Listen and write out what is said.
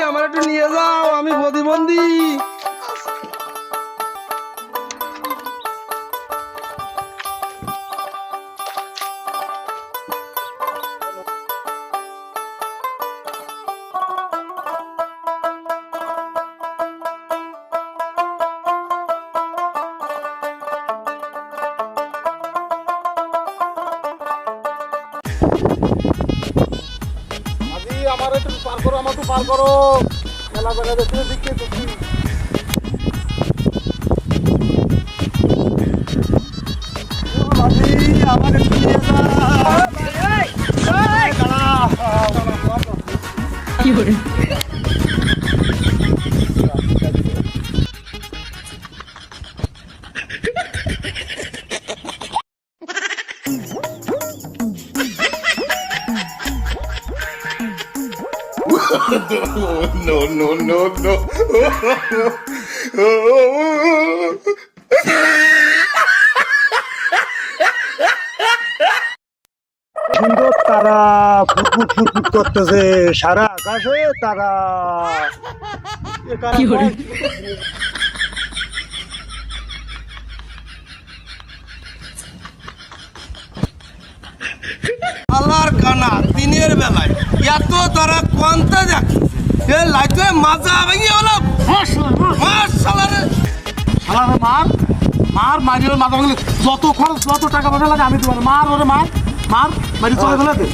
আমার একটু নিয়ে যাও, আমি প্রতিবন্ধী। আমার একটু পার করো, আমার একটু পার করো। খেলা দেখা যাচ্ছে দিকে তুমি। আমার একটু নিয়ে যা। কি করে No, no, no, no. সুন্দর তারা ফুটফুট ফুটফুট করতেছে সারা আকাশে তারা। কি করে আল্লাহর কানা দিনের বেলায় এত তারা কোনটা দেখছে এ লাইতে মাজা ভেঙে হলো। মাশাআল্লাহ রে, শালারে মার মার মারিও মাথা ভাঙলে যত খরচ যত টাকা পয়সা লাগে আমি তোমার মার ওরে মার মার মারি চলে ফেলে দে।